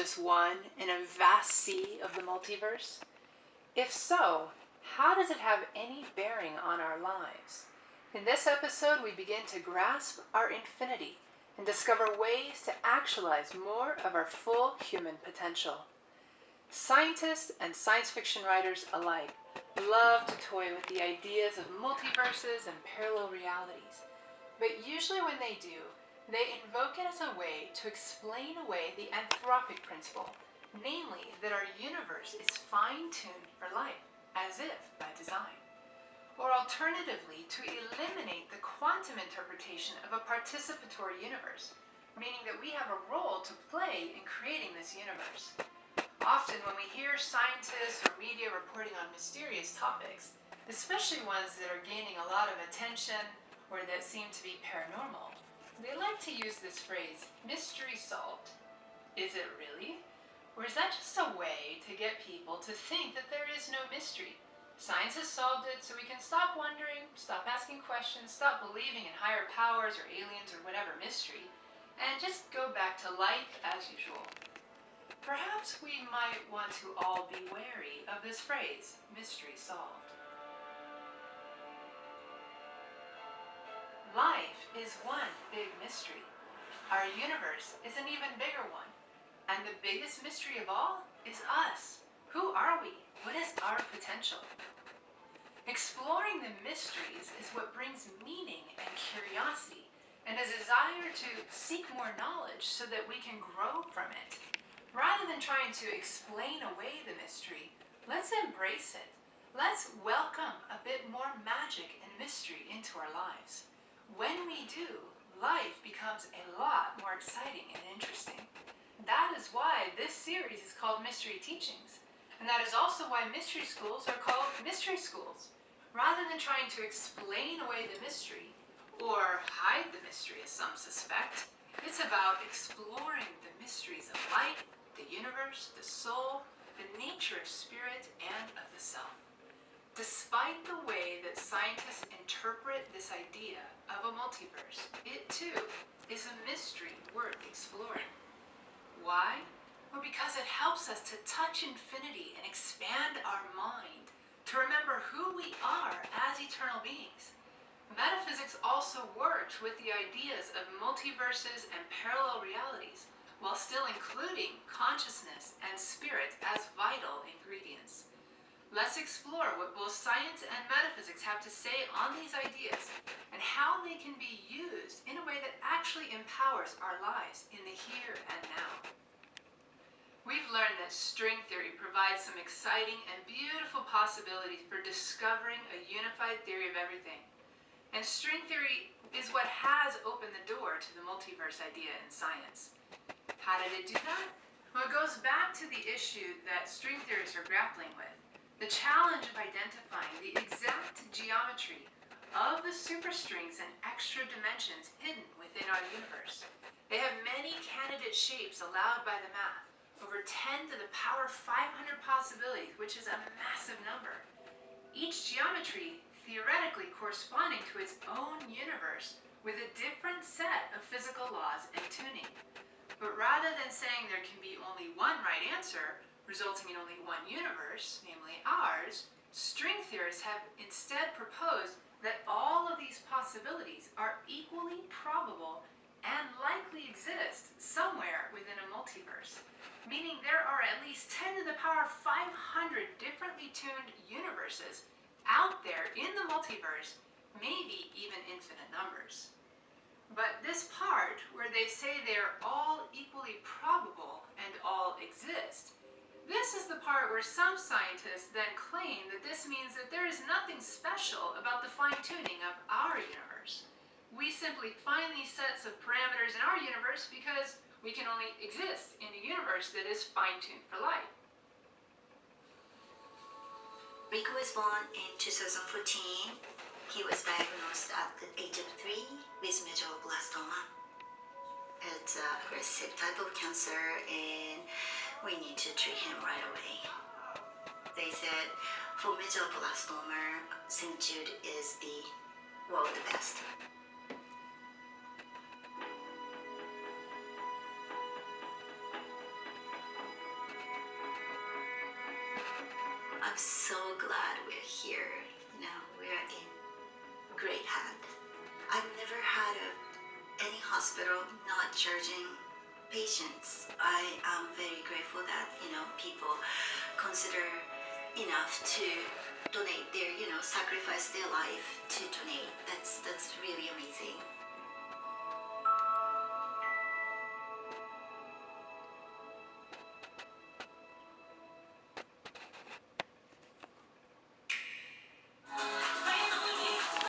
Just one in a vast sea of the multiverse? If so, how does it have any bearing on our lives? In this episode, we begin to grasp our infinity and discover ways to actualize more of our full human potential. Scientists and science fiction writers alike love to toy with the ideas of multiverses and parallel realities, but usually when they do, they invoke it as a way to explain away the anthropic principle, namely that our universe is fine-tuned for life, as if by design. Or alternatively, to eliminate the quantum interpretation of a participatory universe, meaning that we have a role to play in creating this universe. Often when we hear scientists or media reporting on mysterious topics, especially ones that are gaining a lot of attention or that seem to be paranormal, they like to use this phrase, mystery solved. Is it really? Or is that just a way to get people to think that there is no mystery? Science has solved it so we can stop wondering, stop asking questions, stop believing in higher powers or aliens or whatever mystery, and just go back to life as usual. Perhaps we might want to all be wary of this phrase, mystery solved. Life is one big mystery. Our universe is an even bigger one. And the biggest mystery of all is us. Who are we? What is our potential? Exploring the mysteries is what brings meaning and curiosity, and a desire to seek more knowledge so that we can grow from it. Rather than trying to explain away the mystery, let's embrace it. Let's welcome a bit more magic and mystery into our lives. When we do, life becomes a lot more exciting and interesting. That is why this series is called Mystery Teachings, and that is also why mystery schools are called mystery schools. Rather than trying to explain away the mystery, or hide the mystery as some suspect, it's about exploring the mysteries of life, the universe, the soul, the nature of spirit, and of the self. Despite the way that scientists interpret this idea of a multiverse, it too is a mystery worth exploring. Why? Well, because it helps us to touch infinity and expand our mind, to remember who we are as eternal beings. Metaphysics also works with the ideas of multiverses and parallel realities, while still including consciousness and spirit as vital ingredients. Let's explore what both science and metaphysics have to say on these ideas and how they can be used in a way that actually empowers our lives in the here and now. We've learned that string theory provides some exciting and beautiful possibilities for discovering a unified theory of everything. And string theory is what has opened the door to the multiverse idea in science. How did it do that? Well, it goes back to the issue that string theorists are grappling with. The challenge of identifying the exact geometry of the superstrings and extra dimensions hidden within our universe. They have many candidate shapes allowed by the math, over 10 to the power 500 possibilities, which is a massive number. Each geometry theoretically corresponding to its own universe with a different set of physical laws and tuning. But rather than saying there can be only one right answer, resulting in only one universe, namely ours, string theorists have instead proposed that all of these possibilities are equally probable and likely exist somewhere within a multiverse, meaning there are at least 10 to the power 500 differently tuned universes out there in the multiverse, maybe even infinite numbers. But this part, where they say they are all equally probable and all exist, this is the part where some scientists then claim that this means that there is nothing special about the fine-tuning of our universe. We simply find these sets of parameters in our universe because we can only exist in a universe that is fine-tuned for life. Rick was born in 2014. He was diagnosed at the age of 3 with medulloblastoma. It's a aggressive type of cancer and we need to treat him right away. They said for medulloblastoma, St. Jude is the best. so glad we're here. We're in great hand. I've never had any hospital not charging patients. I am very grateful that people consider enough to donate their sacrifice their life to donate. That's really amazing.